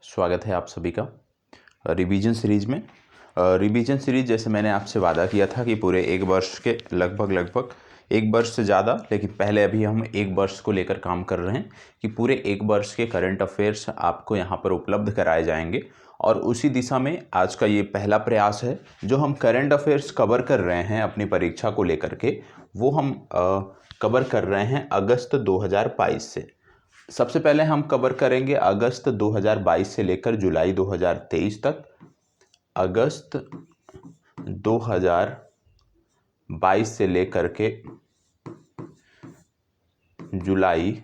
स्वागत है आप सभी का रिवीजन सीरीज में। रिवीजन सीरीज जैसे मैंने आपसे वादा किया था कि पूरे एक वर्ष के लगभग एक वर्ष से ज़्यादा, लेकिन पहले अभी हम एक वर्ष को लेकर काम कर रहे हैं कि पूरे एक वर्ष के करंट अफेयर्स आपको यहाँ पर उपलब्ध कराए जाएंगे। और उसी दिशा में आज का ये पहला प्रयास है। जो हम करंट अफेयर्स कवर कर रहे हैं अपनी परीक्षा को लेकर के, वो हम कवर कर रहे हैं अगस्त 2022 से। सबसे पहले हम कवर करेंगे अगस्त 2022 से लेकर जुलाई 2023 तक। अगस्त 2022 से लेकर के जुलाई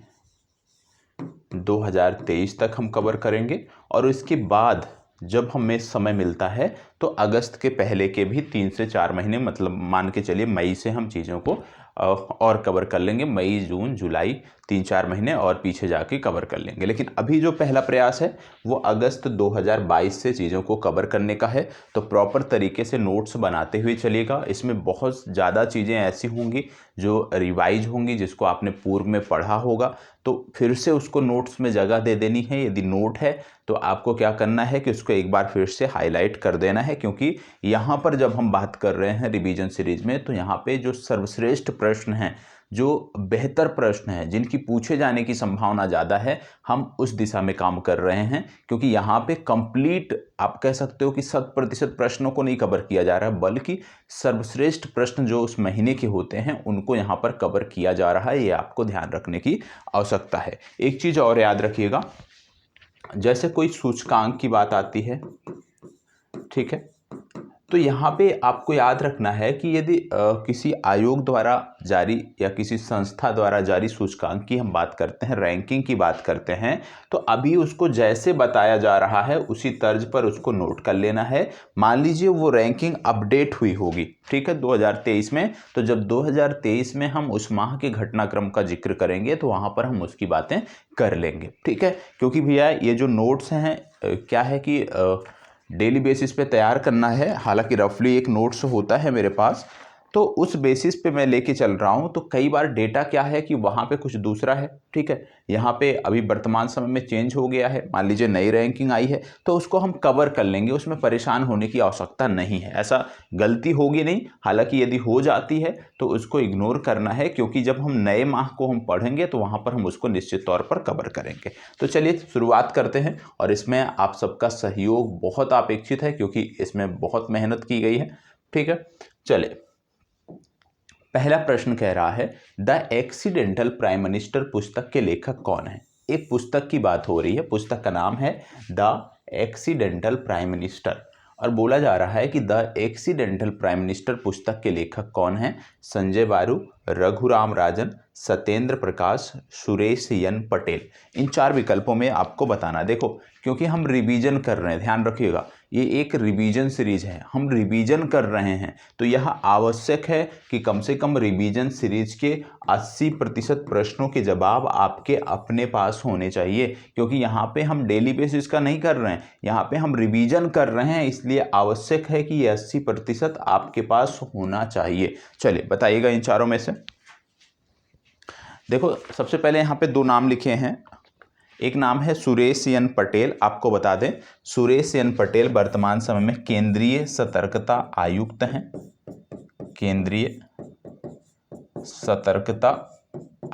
2023 तक हम कवर करेंगे। और इसके बाद जब हमें समय मिलता है तो अगस्त के पहले के भी 3 से 4 महीने, मतलब मान के चलिए मई से हम चीज़ों को और कवर कर लेंगे। मई, जून, जुलाई 3-4 महीने और पीछे जाके कवर कर लेंगे। लेकिन अभी जो पहला प्रयास है वो अगस्त 2022 से चीज़ों को कवर करने का है। तो प्रॉपर तरीके से नोट्स बनाते हुए चलिएगा। इसमें बहुत ज़्यादा चीज़ें ऐसी होंगी जो रिवाइज होंगी, जिसको आपने पूर्व में पढ़ा होगा, तो फिर से उसको नोट्स में जगह दे देनी है। यदि नोट है तो आपको क्या करना है कि उसको एक बार फिर से हाईलाइट कर देना है, क्योंकि यहाँ पर जब हम बात कर रहे हैं रिवीजन सीरीज में, तो यहाँ पे जो सर्वश्रेष्ठ प्रश्न हैं, जो बेहतर प्रश्न हैं, जिनकी पूछे जाने की संभावना ज़्यादा है, हम उस दिशा में काम कर रहे हैं। क्योंकि यहाँ पे कंप्लीट आप कह सकते हो कि 100% प्रश्नों को नहीं कवर किया जा रहा है, बल्कि सर्वश्रेष्ठ प्रश्न जो उस महीने के होते हैं उनको यहाँ पर कवर किया जा रहा है। ये आपको ध्यान रखने की आवश्यकता है। एक चीज़ और याद रखिएगा, जैसे कोई सूचकांक की बात आती है, ठीक है, तो यहाँ पे आपको याद रखना है कि यदि किसी आयोग द्वारा जारी या किसी संस्था द्वारा जारी सूचकांक की हम बात करते हैं, रैंकिंग की बात करते हैं, तो अभी उसको जैसे बताया जा रहा है उसी तर्ज पर उसको नोट कर लेना है। मान लीजिए वो रैंकिंग अपडेट हुई होगी, ठीक है, 2023 में, तो जब 2023 में हम उस माह के घटनाक्रम का जिक्र करेंगे तो वहाँ पर हम उसकी बातें कर लेंगे, ठीक है। क्योंकि भैया ये जो नोट्स हैं क्या है कि डेली बेसिस पे तैयार करना है। हालांकि रफली एक नोट्स होता है मेरे पास, तो उस बेसिस पे मैं लेके चल रहा हूँ। तो कई बार डेटा क्या है कि वहाँ पे कुछ दूसरा है, ठीक है। यहाँ पे अभी वर्तमान समय में चेंज हो गया है, मान लीजिए नई रैंकिंग आई है, तो उसको हम कवर कर लेंगे, उसमें परेशान होने की आवश्यकता नहीं है। ऐसा गलती होगी नहीं। हालांकि यदि हो जाती है तो उसको इग्नोर करना है, क्योंकि जब हम नए माह को हम पढ़ेंगे तो वहाँ पर हम उसको निश्चित तौर पर कवर करेंगे। तो चलिए शुरुआत करते हैं, और इसमें आप सबका सहयोग बहुत अपेक्षित है, क्योंकि इसमें बहुत मेहनत की गई है, ठीक है। चलिए, पहला प्रश्न कह रहा है, द एक्सीडेंटल प्राइम मिनिस्टर पुस्तक के लेखक कौन है। एक पुस्तक की बात हो रही है, पुस्तक का नाम है द एक्सीडेंटल प्राइम मिनिस्टर, और बोला जा रहा है कि द एक्सीडेंटल प्राइम मिनिस्टर पुस्तक के लेखक कौन है। संजय बारू, रघुराम राजन, सत्येंद्र प्रकाश, सुरेश एन पटेल। इन 4 विकल्पों में आपको बताना। देखो, क्योंकि हम रिवीजन कर रहे हैं, ध्यान रखिएगा, ये एक रिवीजन सीरीज है, हम रिवीजन कर रहे हैं, तो यह आवश्यक है कि कम से कम रिवीजन सीरीज के 80% प्रश्नों के जवाब आपके अपने पास होने चाहिए। क्योंकि यहाँ पे हम डेली बेसिस का नहीं कर रहे हैं, यहाँ पे हम रिवीजन कर रहे हैं, इसलिए आवश्यक है कि ये 80% आपके पास होना चाहिए। चलिए बताइएगा इन चारों में से। देखो, सबसे पहले यहाँ पे 2 नाम लिखे हैं। एक नाम है सुरेश एन पटेल। आपको बता दें, सुरेश एन पटेल वर्तमान समय में केंद्रीय सतर्कता आयुक्त हैं। केंद्रीय सतर्कता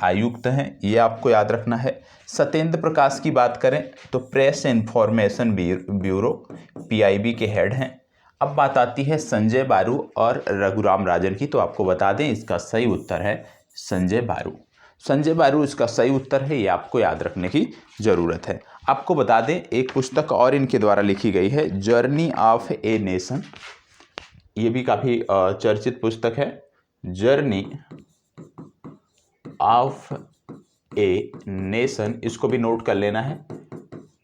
आयुक्त हैं, ये आपको याद रखना है। सत्येंद्र प्रकाश की बात करें तो प्रेस इंफॉर्मेशन ब्यूरो PIB के हेड हैं। अब बात आती है संजय बारू और रघुराम राजन की, तो आपको बता दें इसका सही उत्तर है संजय बारू। संजय बारू इसका सही उत्तर है, ये आपको याद रखने की ज़रूरत है। आपको बता दें एक पुस्तक और इनके द्वारा लिखी गई है, जर्नी ऑफ ए नेशन। ये भी काफ़ी चर्चित पुस्तक है, जर्नी ऑफ ए नेशन। इसको भी नोट कर लेना है,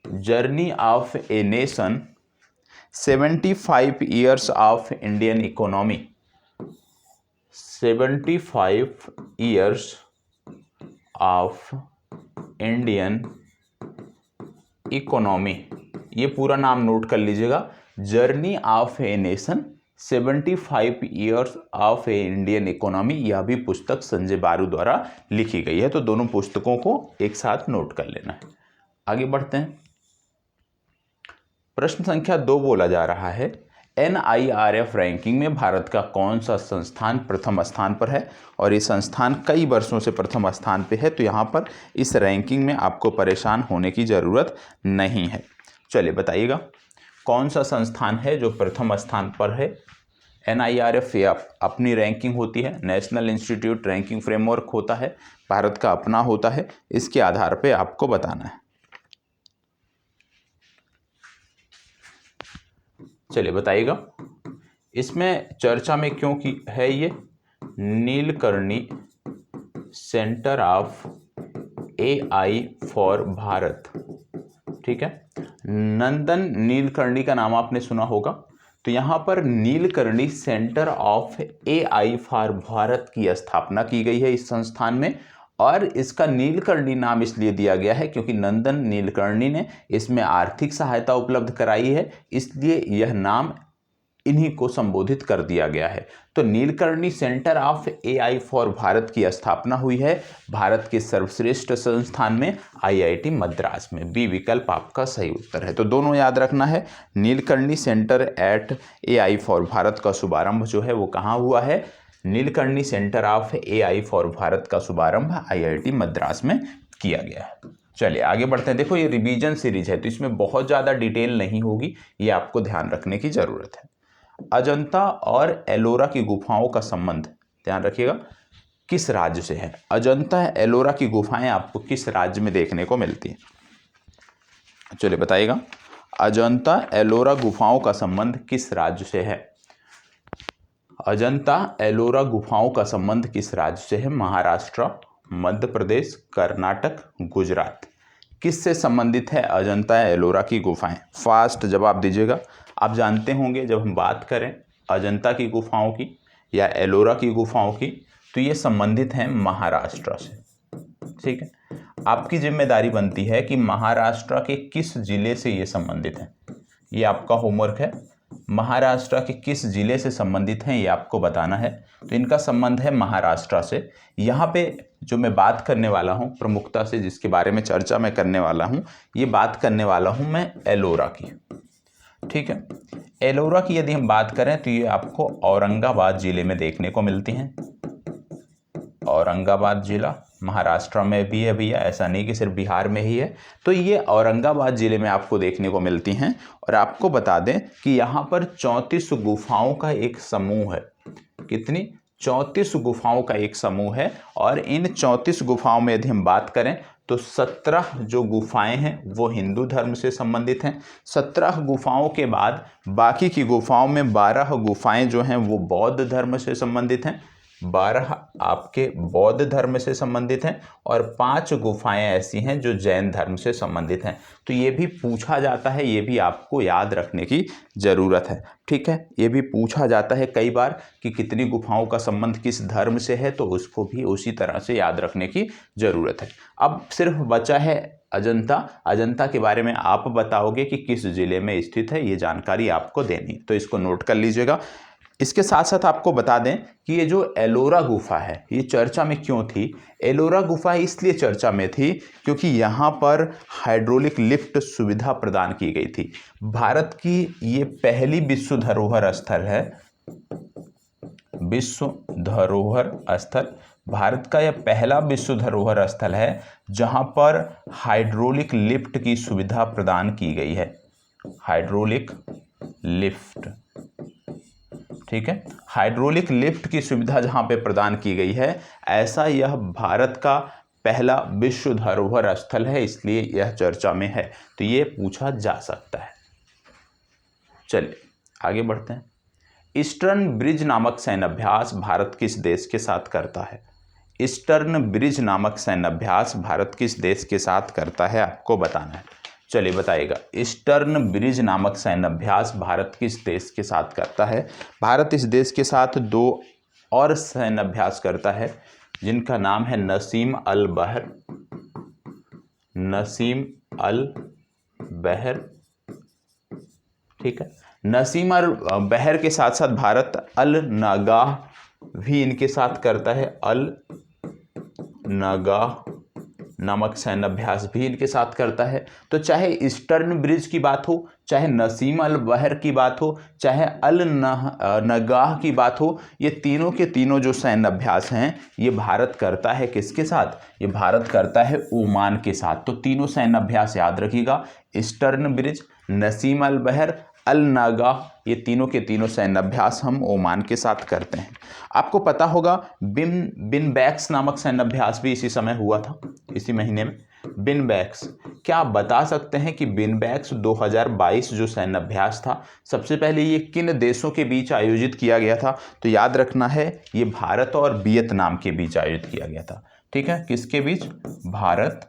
journey of a nation, 75 years of Indian economy. 75 years of Indian economy, ये पूरा नाम नोट कर लीजिएगा, journey of a nation, 75 years of A Indian economy. यह भी पुस्तक संजय बारू द्वारा लिखी गई है। तो दोनों पुस्तकों को एक साथ नोट कर लेना है। आगे बढ़ते हैं। प्रश्न संख्या 2 बोला जा रहा है, NIRF रैंकिंग में भारत का कौन सा संस्थान प्रथम स्थान पर है, और ये संस्थान कई वर्षों से प्रथम स्थान पे है। तो यहाँ पर इस रैंकिंग में आपको परेशान होने की ज़रूरत नहीं है। चलिए बताइएगा कौन सा संस्थान है जो प्रथम स्थान पर है। NIRF अपनी रैंकिंग होती है, नेशनल इंस्टीट्यूट रैंकिंग फ्रेमवर्क होता है, भारत का अपना होता है। इसके आधार पे आपको बताना है। चलिए बताइएगा इसमें चर्चा में क्यों की है ये। Nilekani centre of AI for Bharat, ठीक है। नंदन नीलकर्णी का नाम आपने सुना होगा। तो यहाँ पर Nilekani centre of AI for Bharat की स्थापना की गई है इस संस्थान में, और इसका नीलकर्णी नाम इसलिए दिया गया है क्योंकि नंदन नीलकर्णी ने इसमें आर्थिक सहायता उपलब्ध कराई है, इसलिए यह नाम इन्हीं को संबोधित कर दिया गया है। तो Nilekani centre of AI for Bharat की स्थापना हुई है भारत के सर्वश्रेष्ठ संस्थान में IIT मद्रास में। बी विकल्प आपका सही उत्तर है। तो दोनों याद रखना है। Nilekani centre at AI for Bharat का शुभारंभ जो है वो कहाँ हुआ है, Nilekani centre of AI for Bharat का शुभारंभ IIT मद्रास में किया गया है। चलिए आगे बढ़ते हैं। देखो ये रिवीजन सीरीज है तो इसमें बहुत ज़्यादा डिटेल नहीं होगी, ये आपको ध्यान रखने की ज़रूरत है। अजंता और एलोरा की गुफाओं का संबंध, ध्यान रखिएगा, किस राज्य से है। अजंता एलोरा की गुफाएं आपको किस राज्य में देखने को मिलती हैं। चलिए बताइएगा अजंता एलोरा गुफाओं का संबंध किस राज्य से है। अजंता एलोरा गुफाओं का संबंध किस राज्य से है। महाराष्ट्र, मध्य प्रदेश, कर्नाटक, गुजरात। किससे संबंधित है अजंता एलोरा की गुफाएं। फास्ट जवाब दीजिएगा। आप जानते होंगे जब हम बात करें अजंता की गुफाओं की या एलोरा की गुफाओं की तो ये संबंधित हैं महाराष्ट्र से, ठीक है। आपकी जिम्मेदारी बनती है कि महाराष्ट्र के किस जिले से ये संबंधित हैं, ये आपका होमवर्क है। महाराष्ट्र के किस जिले से संबंधित हैं ये आपको बताना है। तो इनका संबंध है महाराष्ट्र से। यहाँ पे जो मैं बात करने वाला हूँ प्रमुखता से, जिसके बारे में चर्चा मैं करने वाला हूँ, ये बात करने वाला हूँ मैं एलोरा की, ठीक है। एलोरा की यदि हम बात करें तो ये आपको औरंगाबाद जिले में देखने को मिलती हैं। औरंगाबाद जिला महाराष्ट्र में भी है भैया, ऐसा नहीं कि सिर्फ बिहार में ही है। तो ये औरंगाबाद जिले में आपको देखने को मिलती हैं। और आपको बता दें कि यहाँ पर 34 गुफाओं का एक समूह है। कितनी? 34 गुफाओं का एक समूह है। और इन 34 गुफाओं में यदि हम बात करें तो 17 जो गुफाएं हैं वो हिंदू धर्म से संबंधित हैं। 17 गुफाओं के बाद बाकी की गुफाओं में 12 गुफाएं जो हैं वो बौद्ध धर्म से संबंधित हैं, 12 आपके बौद्ध धर्म से संबंधित हैं, और 5 गुफाएं ऐसी हैं जो जैन धर्म से संबंधित हैं। तो ये भी पूछा जाता है, ये भी आपको याद रखने की ज़रूरत है, ठीक है। ये भी पूछा जाता है कई बार कि कितनी गुफाओं का संबंध किस धर्म से है, तो उसको भी उसी तरह से याद रखने की ज़रूरत है। अब सिर्फ बचा है अजंता। अजंता के बारे में आप बताओगे कि किस जिले में स्थित है, ये जानकारी आपको देनी, तो इसको नोट कर लीजिएगा। इसके साथ साथ आपको बता दें कि ये जो एलोरा गुफा है ये चर्चा में क्यों थी। एलोरा गुफा इसलिए चर्चा में थी क्योंकि यहाँ पर हाइड्रोलिक लिफ्ट सुविधा प्रदान की गई थी। भारत की ये पहली विश्व धरोहर स्थल है, विश्व धरोहर स्थल, भारत का यह पहला विश्व धरोहर स्थल है जहाँ पर हाइड्रोलिक लिफ्ट की सुविधा प्रदान की गई है। हाइड्रोलिक लिफ्ट, ठीक है, हाइड्रोलिक लिफ्ट की सुविधा जहां पे प्रदान की गई है, ऐसा यह भारत का पहला विश्व धरोहर स्थल है, इसलिए यह चर्चा में है। तो ये पूछा जा सकता है। चलिए आगे बढ़ते हैं। ईस्टर्न ब्रिज नामक सैन्य अभ्यास भारत किस देश के साथ करता है। ईस्टर्न ब्रिज नामक सैन्य अभ्यास भारत किस देश के साथ करता है, आपको बताना है। चलिए बताइएगा ईस्टर्न ब्रिज नामक सैन्य अभ्यास भारत किस देश के साथ करता है। भारत इस देश के साथ 2 और सैन्य अभ्यास करता है जिनका नाम है नसीम अल बहर, नसीम अल बहर, ठीक है। नसीम अल बहर के साथ साथ भारत अल नगाह भी इनके साथ करता है। अल नगाह नामक सैन्य अभ्यास भी इनके साथ करता है। तो चाहे ईस्टर्न ब्रिज की बात हो, चाहे नसीम अल बहर की बात हो, चाहे अल नगाह की बात हो, ये तीनों के तीनों जो सैन्य अभ्यास हैं ये भारत करता है किसके साथ? ये भारत करता है ओमान के साथ। तो तीनों सैन्य अभ्यास याद रखिएगा, ईस्टर्न ब्रिज, नसीम अल बहर, अल नागाह, ये तीनों के तीनों सैन्य अभ्यास हम ओमान के साथ करते हैं। आपको पता होगा बिन बैक्स नामक सैन्य अभ्यास भी इसी समय हुआ था, इसी महीने में। बिन बैक्स, क्या आप बता सकते हैं कि बिन बैक्स 2022 जो सैन्य अभ्यास था, सबसे पहले ये किन देशों के बीच आयोजित किया गया था? तो याद रखना है, ये भारत और वियतनाम के बीच आयोजित किया गया था। ठीक है, किसके बीच? भारत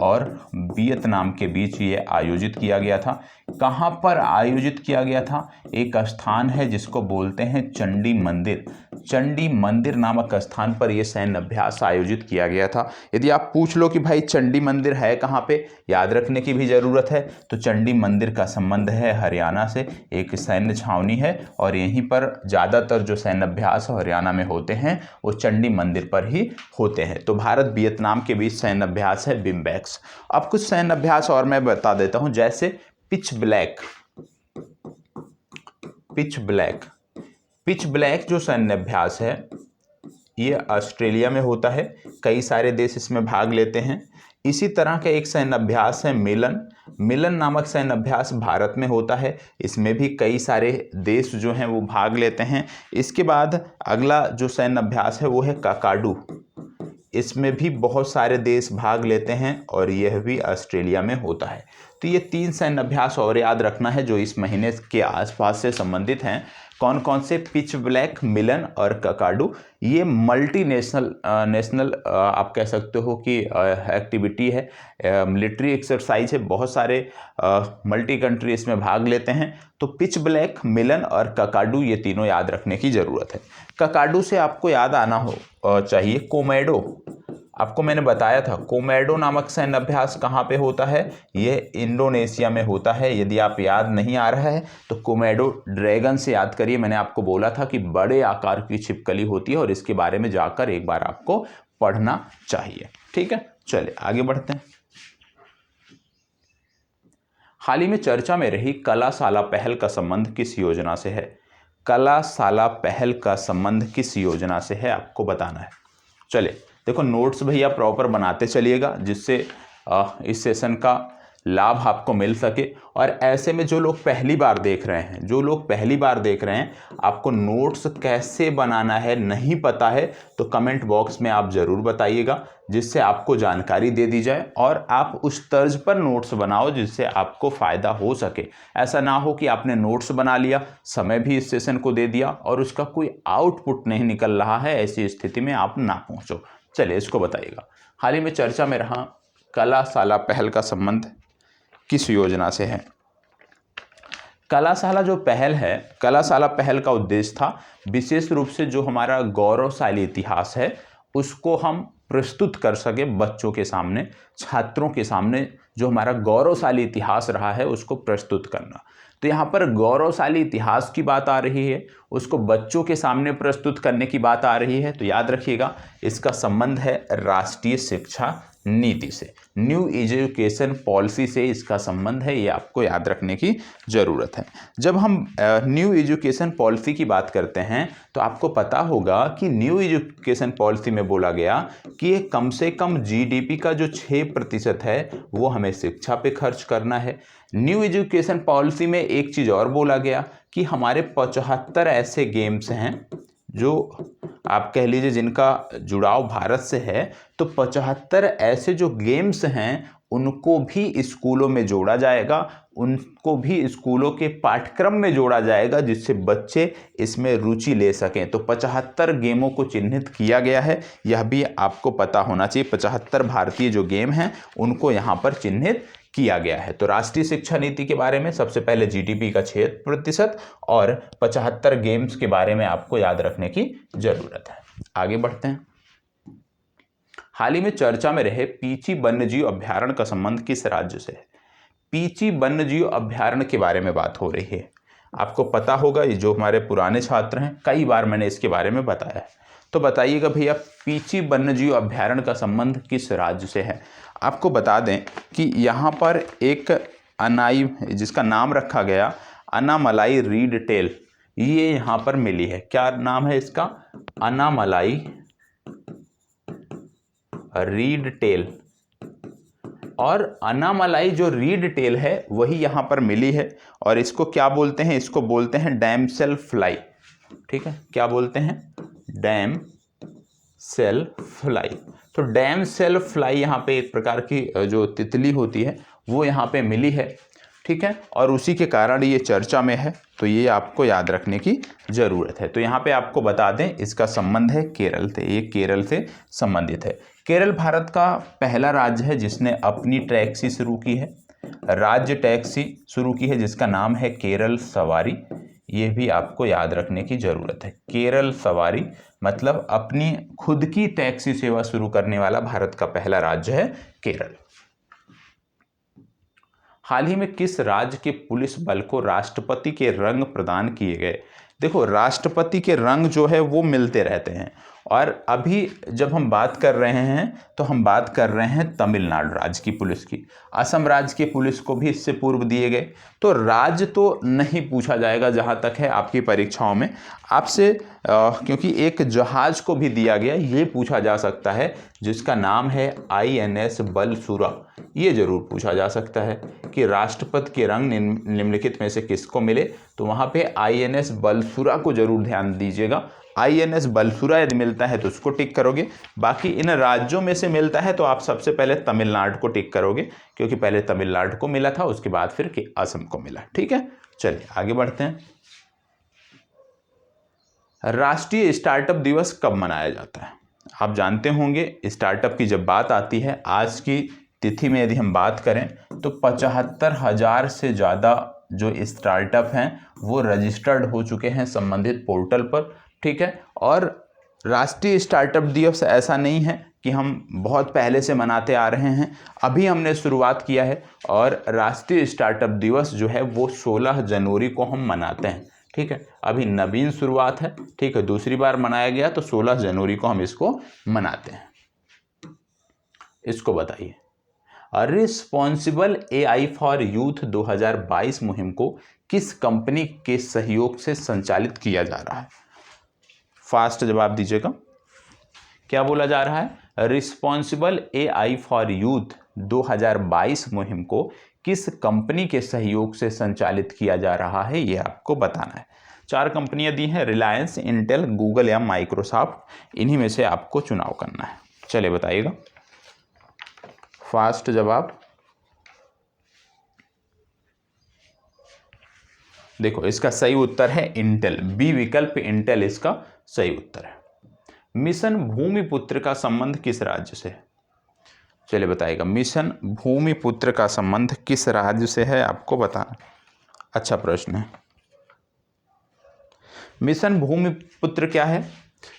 और वियतनाम के बीच ये आयोजित किया गया था। कहाँ पर आयोजित किया गया था? एक स्थान है जिसको बोलते हैं चंडी मंदिर। चंडी मंदिर नामक स्थान पर यह सैन्य अभ्यास आयोजित किया गया था। यदि आप पूछ लो कि भाई चंडी मंदिर है कहाँ पे, याद रखने की भी ज़रूरत है। तो चंडी मंदिर का संबंध है हरियाणा से, एक सैन्य छावनी है और यहीं पर ज़्यादातर जो सैन्य अभ्यास हरियाणा में होते हैं वो चंडी मंदिर पर ही होते हैं। तो भारत वियतनाम के बीच सैन्य अभ्यास है बिम्बैक्स। अब कुछ सैन्य अभ्यास और मैं बता देता हूं, जैसे पिच ब्लैक। पिच ब्लैक जो सैन्य अभ्यास है ये ऑस्ट्रेलिया में होता है, कई सारे देश इसमें भाग लेते हैं। इसी तरह का एक सैन्य अभ्यास है मिलन नामक सैन्य अभ्यास भारत में होता है, इसमें भी कई सारे देश जो हैं वो भाग लेते हैं। इसके बाद अगला जो सैन्य अभ्यास है वो है काकाडू, इसमें भी बहुत सारे देश भाग लेते हैं और यह भी ऑस्ट्रेलिया में होता है। तो ये 3 सैन्य अभ्यास और याद रखना है जो इस महीने के आसपास से संबंधित हैं। कौन कौन से? पिच ब्लैक, मिलन और काकाडू। ये मल्टी नेशनल आप कह सकते हो कि एक्टिविटी है, मिलिट्री एक्सरसाइज है, बहुत सारे मल्टी कंट्री इसमें भाग लेते हैं। तो पिच ब्लैक, मिलन और काकाडू ये तीनों याद रखने की ज़रूरत है। काकाडू से आपको याद आना हो चाहिए कोमोडो। आपको मैंने बताया था कोमोडो नामक सैन्य अभ्यास कहाँ पे होता है? ये इंडोनेशिया में होता है। यदि आप याद नहीं आ रहा है तो कोमोडो ड्रैगन से याद करिए। मैंने आपको बोला था कि बड़े आकार की छिपकली होती है और इसके बारे में जाकर एक बार आपको पढ़ना चाहिए। ठीक है, चलिए आगे बढ़ते हैं। हाल ही में चर्चा में रही कला साला पहल का संबंध किस योजना से है? कला साला पहल का संबंध किस योजना से है आपको बताना है। चलिए देखो, नोट्स भैया प्रॉपर बनाते चलिएगा जिससे इस सेशन का लाभ आपको मिल सके। और ऐसे में जो लोग पहली बार देख रहे हैं, आपको नोट्स कैसे बनाना है नहीं पता है तो कमेंट बॉक्स में आप ज़रूर बताइएगा, जिससे आपको जानकारी दे दी जाए और आप उस तर्ज पर नोट्स बनाओ जिससे आपको फ़ायदा हो सके। ऐसा ना हो कि आपने नोट्स बना लिया, समय भी इस सेशन को दे दिया और उसका कोई आउटपुट नहीं निकल रहा है, ऐसी स्थिति में आप ना पहुँचो। चलिए इसको बताइएगा। हाल ही में चर्चा में रहा कला साला पहल का संबंध किस योजना से है? कला साला जो पहल है, कला साला पहल का उद्देश्य था विशेष रूप से जो हमारा गौरवशाली इतिहास है उसको हम प्रस्तुत कर सके बच्चों के सामने, छात्रों के सामने। जो हमारा गौरवशाली इतिहास रहा है उसको प्रस्तुत करना। तो यहाँ पर गौरवशाली इतिहास की बात आ रही है, उसको बच्चों के सामने प्रस्तुत करने की बात आ रही है। तो याद रखिएगा इसका संबंध है राष्ट्रीय शिक्षा नीति से, न्यू एजुकेशन पॉलिसी से इसका संबंध है, ये आपको याद रखने की ज़रूरत है। जब हम न्यू एजुकेशन पॉलिसी की बात करते हैं तो आपको पता होगा कि न्यू एजुकेशन पॉलिसी में बोला गया कि ये कम से कम जीडीपी का जो 6% है वो हमें शिक्षा पे खर्च करना है। न्यू एजुकेशन पॉलिसी में एक चीज़ और बोला गया कि हमारे 75 ऐसे गेम्स हैं जो आप कह लीजिए जिनका जुड़ाव भारत से है। तो 75 ऐसे जो गेम्स हैं उनको भी स्कूलों में जोड़ा जाएगा, उनको भी स्कूलों के पाठ्यक्रम में जोड़ा जाएगा जिससे बच्चे इसमें रुचि ले सकें। तो 75 गेमों को चिन्हित किया गया है, यह भी आपको पता होना चाहिए। 75 भारतीय जो गेम हैं उनको यहाँ पर चिन्हित किया गया है। तो राष्ट्रीय शिक्षा नीति के बारे में सबसे पहले जीडीपी का 6% और 75 गेम्स के बारे में आपको याद रखने की जरूरत है। आगे बढ़ते हैं। हाल ही में चर्चा में रहे पीची वन्यजीव अभ्यारण्य का संबंध किस राज्य से है? पीची वन्यजीव अभ्यारण्य के बारे में बात हो रही है। आपको पता होगा, ये जो हमारे पुराने छात्र हैं कई बार मैंने इसके बारे में बताया है। तो बताइएगा भैया पीची वन्यजीव अभ्यारण्य का संबंध किस राज्य से है? आपको बता दें कि यहाँ पर एक अनाई जिसका नाम रखा गया अनामलाई रीड टेल, ये यहाँ पर मिली है। क्या नाम है इसका? Anamalai reed tail. और अनामलाई जो रीड टेल है वही यहाँ पर मिली है, और इसको क्या बोलते हैं? इसको बोलते हैं डैमसेल फ्लाई। ठीक है, क्या बोलते हैं? Damselfly. तो डैम सेल फ्लाई यहाँ पे एक प्रकार की जो तितली होती है वो यहाँ पे मिली है। ठीक है, और उसी के कारण ये चर्चा में है, तो ये आपको याद रखने की ज़रूरत है। तो यहाँ पे आपको बता दें इसका संबंध है केरल से, ये केरल से संबंधित है। केरल भारत का पहला राज्य है जिसने अपनी टैक्सी शुरू की है, राज्य टैक्सी शुरू की है, जिसका नाम है केरल सवारी। ये भी आपको याद रखने की ज़रूरत है। केरल सवारी मतलब अपनी खुद की टैक्सी सेवा शुरू करने वाला भारत का पहला राज्य है केरल। हाल ही में किस राज्य के पुलिस बल को राष्ट्रपति के रंग प्रदान किए गए? देखो, राष्ट्रपति के रंग जो है वो मिलते रहते हैं, और अभी जब हम बात कर रहे हैं तो हम बात कर रहे हैं तमिलनाडु राज्य की पुलिस की। असम राज्य की पुलिस को भी इससे पूर्व दिए गए। तो राज्य तो नहीं पूछा जाएगा जहां तक है आपकी परीक्षाओं में आपसे, क्योंकि एक जहाज को भी दिया गया, ये पूछा जा सकता है जिसका नाम है INS बलसुरा। ये जरूर पूछा जा सकता है कि राष्ट्रपति के रंग निम्नलिखित में से किसको मिले, तो वहां पे INS बलसुरा को जरूर ध्यान दीजिएगा। INS बलसुरा यदि मिलता है तो उसको टिक करोगे, बाकी इन राज्यों में से मिलता है तो आप सबसे पहले तमिलनाडु को टिक करोगे, क्योंकि पहले तमिलनाडु को मिला था, उसके बाद फिर असम को मिला। ठीक है, चलिए आगे बढ़ते हैं। राष्ट्रीय स्टार्टअप दिवस कब मनाया जाता है? आप जानते होंगे स्टार्टअप की जब बात आती है, आज की तिथि में यदि हम बात करें तो 75,000 से ज़्यादा जो स्टार्टअप हैं वो रजिस्टर्ड हो चुके हैं संबंधित पोर्टल पर। ठीक है, और राष्ट्रीय स्टार्टअप दिवस ऐसा नहीं है कि हम बहुत पहले से मनाते आ रहे हैं, अभी हमने शुरुआत किया है, और राष्ट्रीय स्टार्टअप दिवस जो है वो 16 जनवरी को हम मनाते हैं। ठीक है, अभी नवीन शुरुआत है। ठीक है, दूसरी बार मनाया गया तो 16 जनवरी को हम इसको मनाते हैं। इसको बताइए, रिस्पॉन्सिबल AI फॉर यूथ 2022 मुहिम को किस कंपनी के सहयोग से संचालित किया जा रहा है? फास्ट जवाब दीजिएगा। क्या बोला जा रहा है? रिस्पॉन्सिबल AI फॉर यूथ 2022 मुहिम को किस कंपनी के सहयोग से संचालित किया जा रहा है, ये आपको बताना है। 4 कंपनियां दी हैं, रिलायंस, इंटेल, गूगल या माइक्रोसॉफ्ट। इन्हीं में से आपको चुनाव करना है। चलिए बताइएगा फास्ट जवाब। देखो, इसका सही उत्तर है इंटेल, बी विकल्प इंटेल इसका सही उत्तर है। मिशन भूमिपुत्र का संबंध किस राज्य से है? चलिए बताइएगा, मिशन भूमिपुत्र का संबंध किस राज्य से है, आपको बताना। अच्छा प्रश्न है। मिशन भूमिपुत्र क्या है?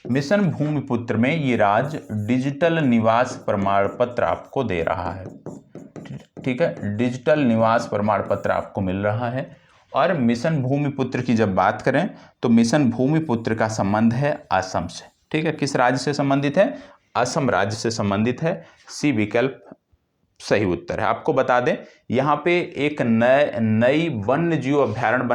मिशन भूमिपुत्र में ये राज्य डिजिटल निवास प्रमाण पत्र आपको दे रहा है। ठीक है, डिजिटल निवास प्रमाण पत्र आपको मिल रहा है। और मिशन भूमिपुत्र की जब बात करें तो मिशन भूमिपुत्र का संबंध है असम से। ठीक है, किस राज्य से संबंधित है? असम राज्य से संबंधित है। सी विकल्प सही उत्तर है। आपको बता दें यहाँ पे एक नया वन्य जीव अभ्यारण्य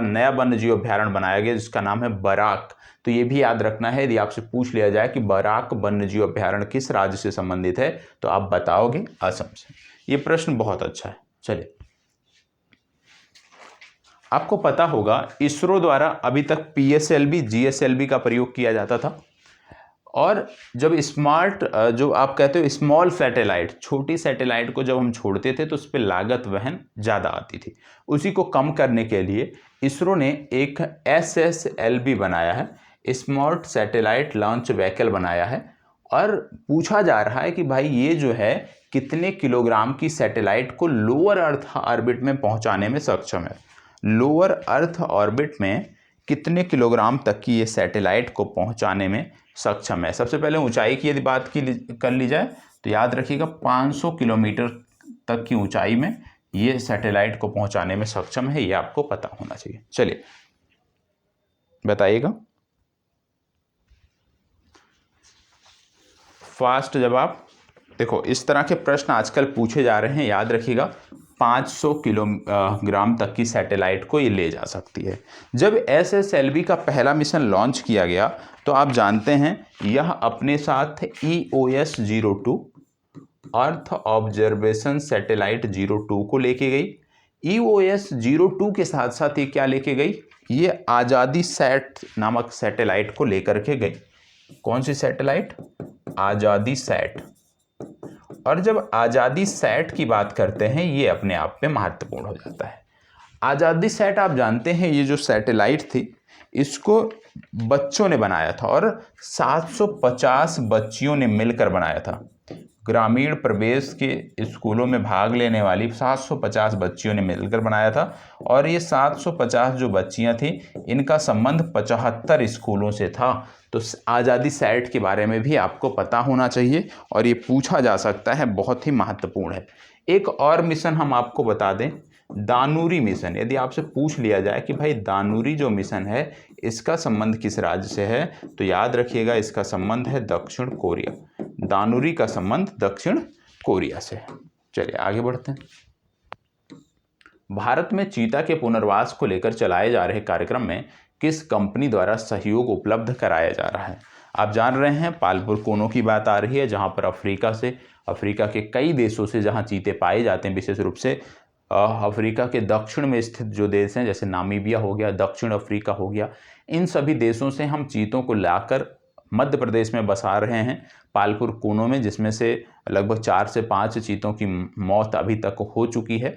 बनाया गया जिसका नाम है बराक। तो ये भी याद रखना है, यदि आपसे पूछ लिया जाए कि बराक वन्य जीव अभ्यारण्य किस राज्य से संबंधित है तो आप बताओगे असम से। ये प्रश्न बहुत अच्छा है। चलिए, आपको पता होगा इसरो द्वारा अभी तक PSLV GSLV का प्रयोग किया जाता था, और जब स्मार्ट जो आप कहते हो स्मॉल सैटेलाइट, छोटी सैटेलाइट को जब हम छोड़ते थे तो उस पर लागत वहन ज़्यादा आती थी। उसी को कम करने के लिए इसरो ने एक SSLV बनाया है, स्मार्ट सैटेलाइट लॉन्च व्हीकल बनाया है। और पूछा जा रहा है कि भाई ये जो है कितने किलोग्राम की सैटेलाइट को लोअर अर्थ ऑर्बिट में पहुंचाने में सक्षम है। लोअर अर्थ ऑर्बिट में कितने किलोग्राम तक की ये सैटेलाइट को पहुंचाने में सक्षम है? सबसे पहले ऊंचाई की यदि बात कर ली जाए तो याद रखिएगा 500 किलोमीटर तक की ऊंचाई में ये सैटेलाइट को पहुंचाने में सक्षम है, ये आपको पता होना चाहिए। चलिए बताइएगा फास्ट जवाब। देखो इस तरह के प्रश्न आजकल पूछे जा रहे हैं, याद रखिएगा 500 किलोग्राम तक की सैटेलाइट को ये ले जा सकती है। जब SSLV का पहला मिशन लॉन्च किया गया तो आप जानते हैं यह अपने साथ EOS-02 अर्थ ऑब्जर्वेशन सैटेलाइट 02 को लेके गई। EOS-02 के साथ साथ ये क्या लेके गई, ये आज़ादी सैट नामक सैटेलाइट को लेकर के गई। कौन सी सैटेलाइट? आज़ादी सैट। और जब आज़ादी सैट की बात करते हैं ये अपने आप में महत्वपूर्ण हो जाता है। आज़ादी सैट आप जानते हैं ये जो सैटेलाइट थी इसको बच्चों ने बनाया था और 750 बच्चियों ने मिलकर बनाया था। ग्रामीण प्रदेश के स्कूलों में भाग लेने वाली 750 बच्चियों ने मिलकर बनाया था और ये 750 जो बच्चियां थी इनका संबंध 75 स्कूलों से था। तो आज़ादी सैट के बारे में भी आपको पता होना चाहिए और ये पूछा जा सकता है, बहुत ही महत्वपूर्ण है। एक और मिशन हम आपको बता दें, दानुरी मिशन। यदि आपसे पूछ लिया जाए कि भाई दानुरी जो मिशन है इसका संबंध किस राज्य से है, तो याद रखिएगा इसका संबंध है दक्षिण कोरिया। दानुरी का संबंध दक्षिण कोरिया से है। चलिए आगे बढ़ते हैं। भारत में चीता के पुनर्वास को लेकर चलाए जा रहे कार्यक्रम में किस कंपनी द्वारा सहयोग उपलब्ध कराया जा रहा है? आप जान रहे हैं पालपुर कोनो की बात आ रही है, जहां पर अफ्रीका के कई देशों से जहां चीते पाए जाते हैं, विशेष रूप से अफ्रीका के दक्षिण में स्थित जो देश हैं जैसे नामीबिया हो गया, दक्षिण अफ्रीका हो गया, इन सभी देशों से हम चीतों को लाकर मध्य प्रदेश में बसा रहे हैं पालपुर कोनो में, जिसमें से लगभग 4 से 5 चीतों की मौत अभी तक हो चुकी है।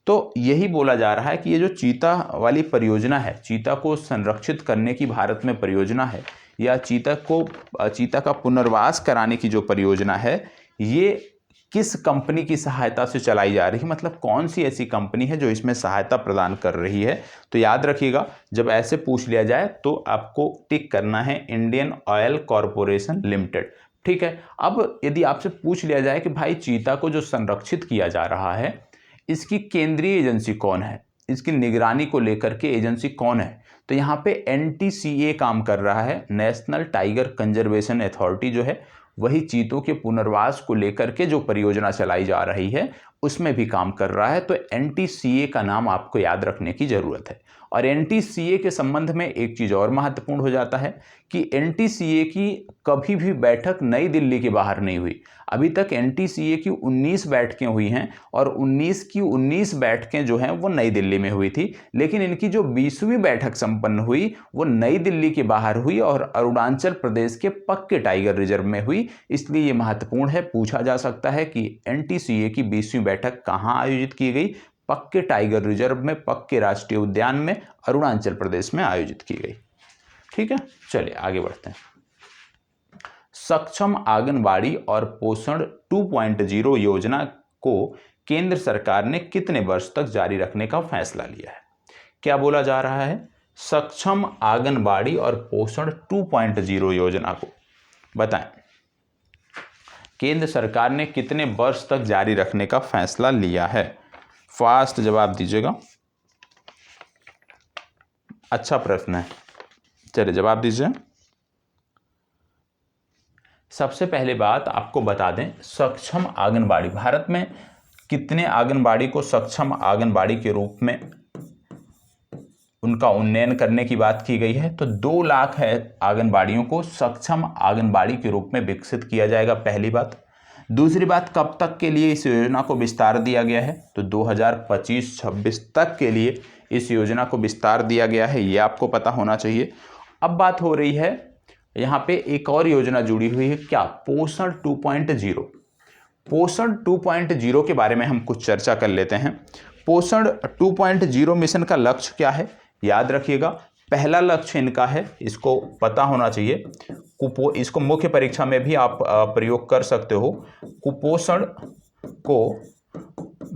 तो यही बोला जा रहा है कि ये जो चीता वाली परियोजना है, चीता को संरक्षित करने की भारत में परियोजना है, या चीता का पुनर्वास कराने की जो परियोजना है, ये किस कंपनी की सहायता से चलाई जा रही है, मतलब कौन सी ऐसी कंपनी है जो इसमें सहायता प्रदान कर रही है? तो याद रखिएगा जब ऐसे पूछ लिया जाए तो आपको टिक करना है इंडियन ऑयल कॉरपोरेशन लिमिटेड। ठीक है। अब यदि आपसे पूछ लिया जाए कि भाई चीता को जो संरक्षित किया जा रहा है इसकी केंद्रीय एजेंसी कौन है, इसकी निगरानी को लेकर के एजेंसी कौन है, तो यहाँ पे NTCA काम कर रहा है, नेशनल टाइगर कंजर्वेशन अथॉरिटी जो है वही चीतों के पुनर्वास को लेकर के जो परियोजना चलाई जा रही है उसमें भी काम कर रहा है। तो NTCA का नाम आपको याद रखने की जरूरत है। और NTCA के संबंध में एक चीज और महत्वपूर्ण हो जाता है कि NTCA की कभी भी बैठक नई दिल्ली के बाहर नहीं हुई। अभी तक NTCA की 19 बैठकें हुई हैं और 19 की 19 बैठकें जो हैं वो नई दिल्ली में हुई थी, लेकिन इनकी जो 20वीं बैठक संपन्न हुई वो नई दिल्ली के बाहर हुई और अरुणाचल प्रदेश के पक्के टाइगर रिजर्व में हुई। इसलिए ये महत्वपूर्ण है, पूछा जा सकता है कि NTCA की 20वीं बैठक कहाँ आयोजित की गई? पक्के टाइगर रिजर्व में, पक्के राष्ट्रीय उद्यान में, अरुणाचल प्रदेश में आयोजित की गई। ठीक है, चलिए आगे बढ़ते हैं। सक्षम आंगनबाड़ी और पोषण 2.0 योजना को केंद्र सरकार ने कितने वर्ष तक जारी रखने का फैसला लिया है? क्या बोला जा रहा है? सक्षम आंगनबाड़ी और पोषण 2.0 योजना को बताएं, केंद्र सरकार ने कितने वर्ष तक जारी रखने का फैसला लिया है? फास्ट जवाब दीजिएगा। अच्छा प्रश्न है, चलिए जवाब दीजिए। सबसे पहले बात आपको बता दें, सक्षम आंगनबाड़ी, भारत में कितने आंगनबाड़ी को सक्षम आंगनबाड़ी के रूप में उनका उन्नयन करने की बात की गई है? तो 2 लाख है आंगनबाड़ियों को सक्षम आंगनबाड़ी के रूप में विकसित किया जाएगा, पहली बात। दूसरी बात, कब तक के लिए इस योजना को विस्तार दिया गया है? तो 2025-26 तक के लिए इस योजना को विस्तार दिया गया है, ये आपको पता होना चाहिए। अब बात हो रही है यहाँ पे एक और योजना जुड़ी हुई है, क्या? पोषण 2.0। पोषण 2.0 के बारे में हम कुछ चर्चा कर लेते हैं। पोषण 2.0 मिशन का लक्ष्य क्या है? याद रखिएगा, पहला लक्ष्य इनका है, इसको पता होना चाहिए, इसको मुख्य परीक्षा में भी आप प्रयोग कर सकते हो। कुपोषण को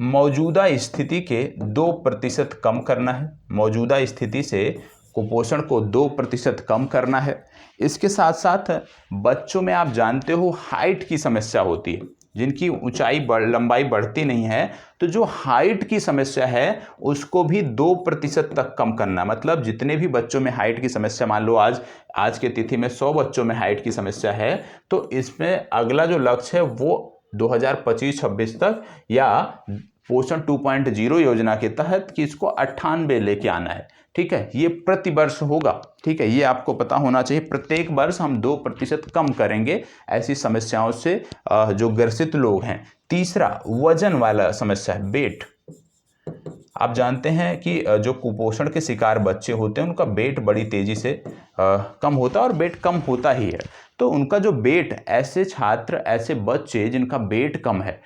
मौजूदा स्थिति के 2% कम करना है। मौजूदा स्थिति से कुपोषण को 2% कम करना है। इसके साथ साथ बच्चों में आप जानते हो हाइट की समस्या होती है, जिनकी ऊंचाई लंबाई बढ़ती नहीं है, तो जो हाइट की समस्या है उसको भी 2% तक कम करना। मतलब जितने भी बच्चों में हाइट की समस्या, मान लो आज के तिथि में 100 बच्चों में हाइट की समस्या है, तो इसमें अगला जो लक्ष्य है वो 2025-26 तक, या पोषण 2.0 योजना के तहत कि इसको 98 लेके आना है। ठीक है, ये प्रति वर्ष होगा। ठीक है, ये आपको पता होना चाहिए। प्रत्येक वर्ष हम 2% कम करेंगे ऐसी समस्याओं से जो ग्रसित लोग हैं। तीसरा, वजन वाला समस्या है, वेट। आप जानते हैं कि जो कुपोषण के शिकार बच्चे होते हैं उनका वेट बड़ी तेजी से कम होता है, और वेट कम होता ही है। तो उनका जो वेट, ऐसे छात्र, ऐसे बच्चे जिनका वेट कम है,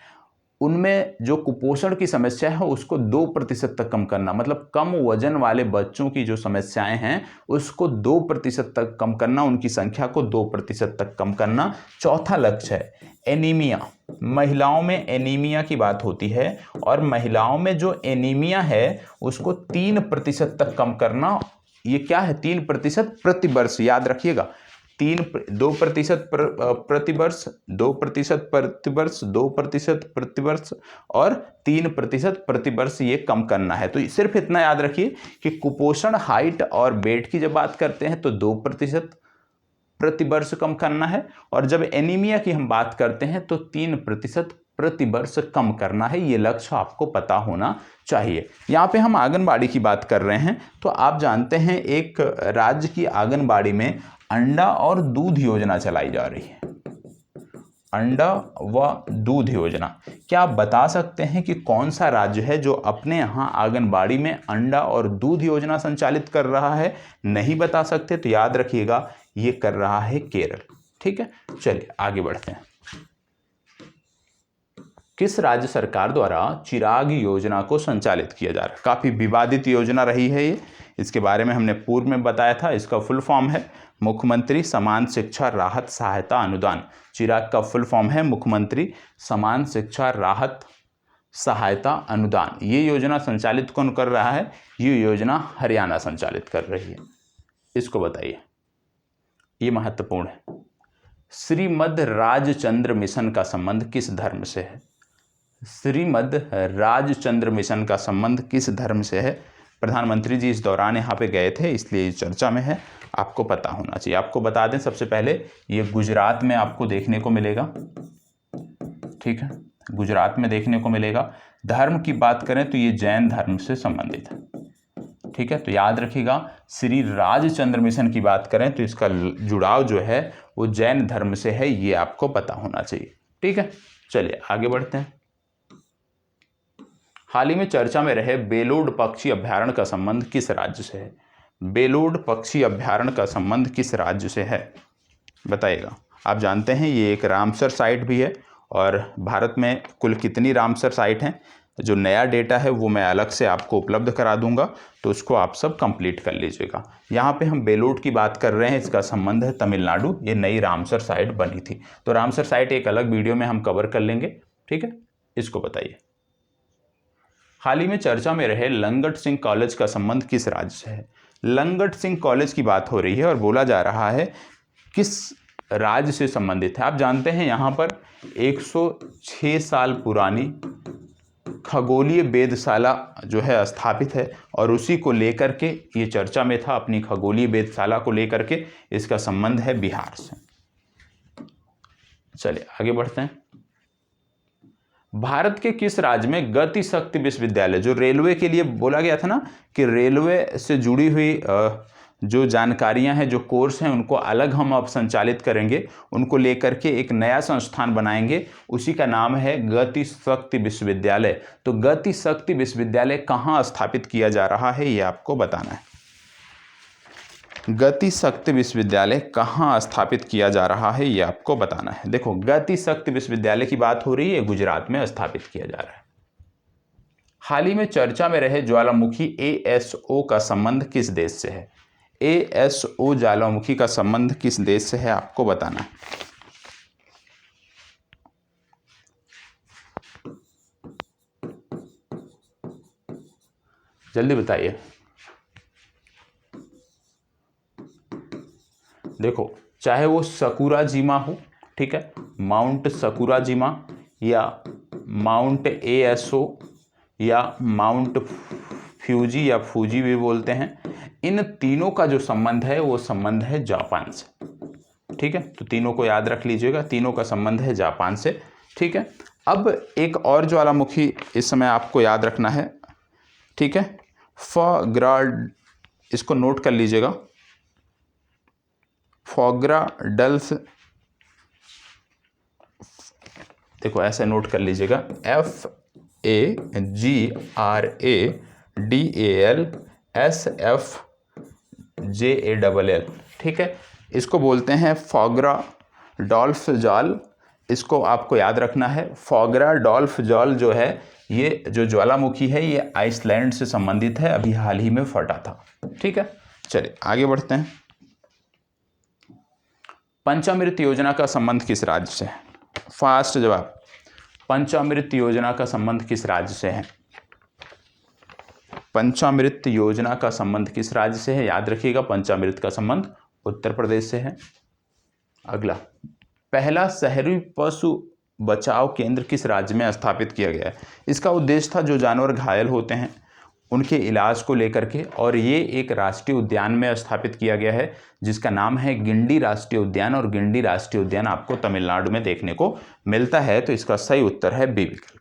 उनमें जो कुपोषण की समस्या है उसको 2% तक कम करना, मतलब कम वजन वाले बच्चों की जो समस्याएं हैं उसको 2% तक कम करना, उनकी संख्या को 2% तक कम करना। चौथा लक्ष्य है एनीमिया। महिलाओं में एनीमिया की बात होती है, और महिलाओं में जो एनीमिया है उसको 3% तक कम करना। ये क्या है? 3% प्रति वर्ष, याद रखिएगा। 2% प्रति वर्ष, 2% प्रति वर्ष, 2% प्रति वर्ष, और 3% प्रति वर्ष ये कम करना है। तो सिर्फ इतना याद रखिए कि कुपोषण, हाइट और वेट की जब बात करते हैं तो 2% प्रति वर्ष कम करना है, और जब एनीमिया की हम बात करते हैं तो 3% प्रति वर्ष कम करना है। ये लक्ष्य आपको पता होना चाहिए। यहाँ पे हम आंगनबाड़ी की बात कर रहे हैं, तो आप जानते हैं एक राज्य की आंगनबाड़ी में अंडा और दूध योजना चलाई जा रही है। अंडा व दूध योजना, क्या आप बता सकते हैं कि कौन सा राज्य है जो अपने यहाँ आंगनबाड़ी में अंडा और दूध योजना संचालित कर रहा है? नहीं बता सकते तो याद रखिएगा, ये कर रहा है केरल। ठीक है, चलिए आगे बढ़ते हैं। किस राज्य सरकार द्वारा चिराग योजना को संचालित किया जा रहा है? काफी विवादित योजना रही है ये, इसके बारे में हमने पूर्व में बताया था। इसका फुल फॉर्म है मुख्यमंत्री समान शिक्षा राहत सहायता अनुदान। चिराग का फुल फॉर्म है मुख्यमंत्री समान शिक्षा राहत सहायता अनुदान। ये योजना संचालित कौन कर रहा है? ये योजना हरियाणा संचालित कर रही है। इसको बताइए, ये महत्वपूर्ण है। श्रीमद राजचंद्र मिशन का संबंध किस धर्म से है? श्रीमद राजचंद्र मिशन का संबंध किस धर्म से है? प्रधानमंत्री जी इस दौरान यहाँ पे गए थे, इसलिए ये चर्चा में है, आपको पता होना चाहिए। आपको बता दें सबसे पहले, ये गुजरात में आपको देखने को मिलेगा। ठीक है, गुजरात में देखने को मिलेगा। धर्म की बात करें तो ये जैन धर्म से संबंधित है। ठीक है, तो याद रखिएगा, श्री राजचंद्र मिशन की बात करें तो इसका जुड़ाव जो है वो जैन धर्म से है, ये आपको पता होना चाहिए। ठीक है, चलिए आगे बढ़ते हैं। हाल ही में चर्चा में रहे बेलोड पक्षी अभ्यारण्य का संबंध किस राज्य से है? बेलोड पक्षी अभ्यारण्य का संबंध किस राज्य से है बताइएगा। आप जानते हैं ये एक रामसर साइट भी है, और भारत में कुल कितनी रामसर साइट हैं, जो नया डेटा है वो मैं अलग से आपको उपलब्ध करा दूंगा, तो उसको आप सब कंप्लीट कर लीजिएगा। यहाँ पे हम बेलोड की बात कर रहे हैं, इसका संबंध है तमिलनाडु। ये नई रामसर साइट बनी थी, तो रामसर साइट एक अलग वीडियो में हम कवर कर लेंगे। ठीक है, इसको बताइए। हाल ही में चर्चा में रहे लंगट सिंह कॉलेज का संबंध किस राज्य से है? लंगट सिंह कॉलेज की बात हो रही है और बोला जा रहा है किस राज्य से संबंधित है। आप जानते हैं यहाँ पर 106 साल पुरानी खगोलीय वेधशाला जो है स्थापित है, और उसी को लेकर के ये चर्चा में था, अपनी खगोलीय वेधशाला को लेकर के। इसका संबंध है बिहार से। चलिए आगे बढ़ते हैं। भारत के किस राज्य में गति शक्ति विश्वविद्यालय, जो रेलवे के लिए बोला गया था ना कि रेलवे से जुड़ी हुई जो जानकारियां हैं, जो कोर्स हैं, उनको अलग हम अब संचालित करेंगे, उनको लेकर के एक नया संस्थान बनाएंगे, उसी का नाम है गति शक्ति विश्वविद्यालय। तो गति शक्ति विश्वविद्यालय कहाँ स्थापित किया जा रहा है, ये आपको बताना है। गति शक्ति विश्वविद्यालय कहाँ स्थापित किया जा रहा है, ये आपको बताना है। देखो, गति शक्ति विश्वविद्यालय की बात हो रही है, गुजरात में स्थापित किया जा रहा है। हाल ही में चर्चा में रहे ज्वालामुखी ASO का संबंध किस देश से है? ASO ज्वालामुखी का संबंध किस देश से है, आपको बताना है। जल्दी बताइए। देखो, चाहे वो सकुराजिमा हो, ठीक है, माउंट सकुराजिमा, या माउंट ASO, या माउंट फ्यूजी, या फूजी भी बोलते हैं, इन तीनों का जो संबंध है वो संबंध है जापान से। ठीक है, तो तीनों को याद रख लीजिएगा, तीनों का संबंध है जापान से। ठीक है। अब एक और ज्वालामुखी इस समय आपको याद रखना है, ठीक है, फॉग्रा, इसको नोट कर लीजिएगा, फॉग्रा डल्फ, देखो ऐसे नोट कर लीजिएगा, FAGRADALSFJALL, ठीक है। इसको बोलते हैं फॉग्रा डॉल्फ जाल, इसको आपको याद रखना है। फॉग्रा डॉल्फ जाल जो है, ये जो ज्वालामुखी है ये आइसलैंड से संबंधित है, अभी हाल ही में फटा था, ठीक है। चलिए आगे बढ़ते हैं। पंचामृत योजना का संबंध किस राज्य से है? फास्ट जवाब, पंचामृत योजना का संबंध किस राज्य से है? पंचामृत योजना का संबंध किस राज्य से है? याद रखिएगा, पंचामृत का संबंध उत्तर प्रदेश से है। अगला, पहला शहरी पशु बचाव केंद्र किस राज्य में स्थापित किया गया है? इसका उद्देश्य था जो जानवर घायल होते हैं उनके इलाज को लेकर के, और ये एक राष्ट्रीय उद्यान में स्थापित किया गया है जिसका नाम है गिंडी राष्ट्रीय उद्यान, और गिंडी राष्ट्रीय उद्यान आपको तमिलनाडु में देखने को मिलता है। तो इसका सही उत्तर है बी विकल्प।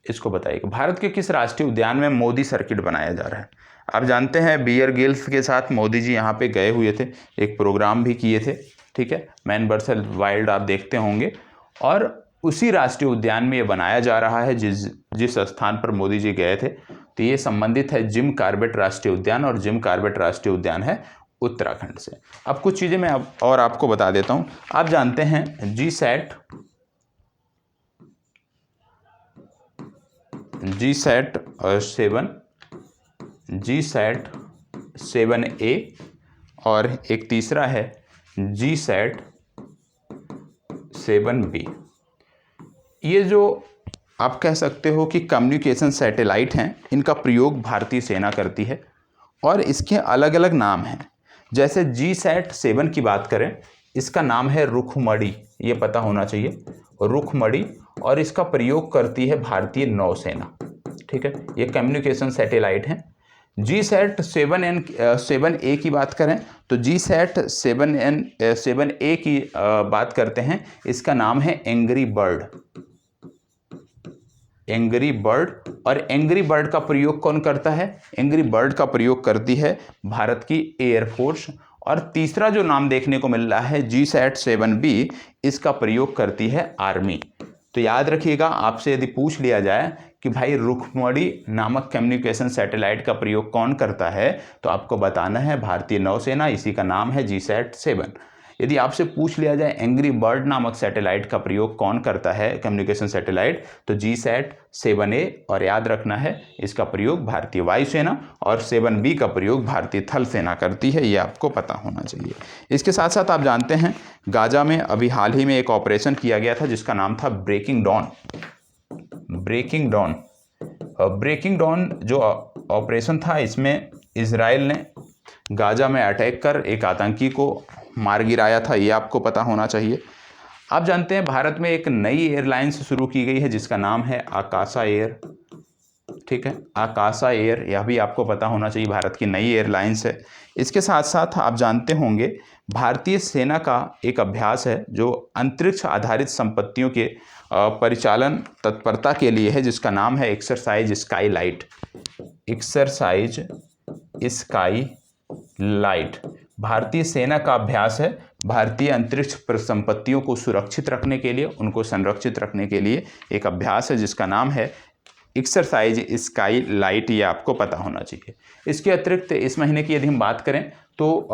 इसको बताइएगा, भारत के किस राष्ट्रीय उद्यान में मोदी सर्किट बनाया जा रहा है? आप जानते हैं बियर ग्रिल्स के साथ मोदी जी यहाँ पे गए हुए थे, एक प्रोग्राम भी किए थे, ठीक है, मैन वर्सेस वाइल्ड आप देखते होंगे, और उसी राष्ट्रीय उद्यान में ये बनाया जा रहा है जिस स्थान पर मोदी जी गए थे। तो ये संबंधित है जिम कॉर्बेट राष्ट्रीय उद्यान, और जिम कॉर्बेट राष्ट्रीय उद्यान है उत्तराखंड से। अब कुछ चीज़ें मैं और आपको बता देता हूँ। आप जानते हैं जीसैट 7A और एक तीसरा है जीसैट 7B। ये जो आप कह सकते हो कि कम्युनिकेशन सैटेलाइट हैं, इनका प्रयोग भारतीय सेना करती है, और इसके अलग अलग नाम हैं। जैसे जीसैट 7 की बात करें, इसका नाम है रुखमणी, ये पता होना चाहिए, रुखमणी, और इसका प्रयोग करती है भारतीय नौसेना, ठीक है। ये कम्युनिकेशन सैटेलाइट हैं। जीसैट 7A की बात करें तो जीसैट 7A की बात करते हैं, इसका नाम है एंग्री बर्ड, एंग्री बर्ड। और एंग्री बर्ड का प्रयोग कौन करता है? एंग्री बर्ड का प्रयोग करती है भारत की एयरफोर्स। और तीसरा जो नाम देखने को मिल रहा है जीसैट 7B, इसका प्रयोग करती है आर्मी। तो याद रखिएगा, आपसे यदि पूछ लिया जाए कि भाई रुखमणी नामक कम्युनिकेशन सैटेलाइट का प्रयोग कौन करता है, तो आपको बताना है भारतीय नौसेना, इसी का नाम है जीसैट 7। यदि आपसे पूछ लिया जाए एंग्री बर्ड नामक सैटेलाइट का प्रयोग कौन करता है कम्युनिकेशन सैटेलाइट, तो जीसैट 7A, और याद रखना है इसका प्रयोग भारतीय वायुसेना, और 7B का प्रयोग भारतीय थल सेना करती है, ये आपको पता होना चाहिए। इसके साथ साथ आप जानते हैं गाजा में अभी हाल ही में एक ऑपरेशन किया गया था जिसका नाम था Breaking Dawn. Breaking Dawn, Breaking Dawn जो ऑपरेशन था, इसमें इजराइल ने गाजा में अटैक कर एक आतंकी को मार गिराया था, ये आपको पता होना चाहिए। आप जानते हैं भारत में एक नई एयरलाइंस शुरू की गई है जिसका नाम है आकाशा एयर, ठीक है, आकाशा एयर, यह भी आपको पता होना चाहिए, भारत की नई एयरलाइंस है। इसके साथ साथ आप जानते होंगे भारतीय सेना का एक अभ्यास है जो अंतरिक्ष आधारित संपत्तियों के परिचालन तत्परता के लिए है, जिसका नाम है exercise sky light, exercise sky light. भारतीय सेना का अभ्यास है भारतीय अंतरिक्ष परिसंपत्तियों को सुरक्षित रखने के लिए, उनको संरक्षित रखने के लिए एक अभ्यास है जिसका नाम है एक्सरसाइज स्काई लाइट, ये आपको पता होना चाहिए। इसके अतिरिक्त इस महीने की यदि हम बात करें तो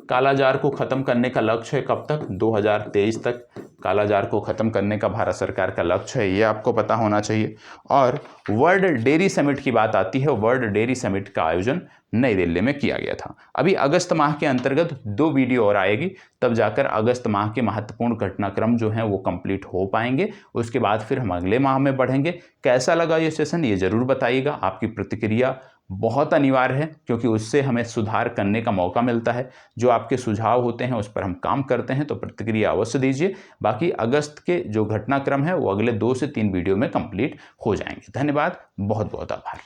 कालाजार को ख़त्म करने का लक्ष्य है, कब तक? 2023 तक कालाजार को ख़त्म करने का भारत सरकार का लक्ष्य है, ये आपको पता होना चाहिए। और वर्ल्ड डेयरी समिट की बात आती है, वर्ल्ड डेयरी समिट का आयोजन नई दिल्ली में किया गया था। अभी अगस्त माह के अंतर्गत 2 वीडियो और आएगी, तब जाकर अगस्त माह के महत्वपूर्ण घटनाक्रम जो हैं वो कंप्लीट हो पाएंगे। उसके बाद फिर हम अगले माह में बढ़ेंगे। कैसा लगा ये सेशन, ये ज़रूर बताइएगा। आपकी प्रतिक्रिया बहुत अनिवार्य है क्योंकि उससे हमें सुधार करने का मौका मिलता है। जो आपके सुझाव होते हैं उस पर हम काम करते हैं, तो प्रतिक्रिया अवश्य दीजिए। बाकी अगस्त के जो घटनाक्रम है वो अगले 2 से 3 वीडियो में कंप्लीट हो जाएंगे। धन्यवाद, बहुत बहुत आभार।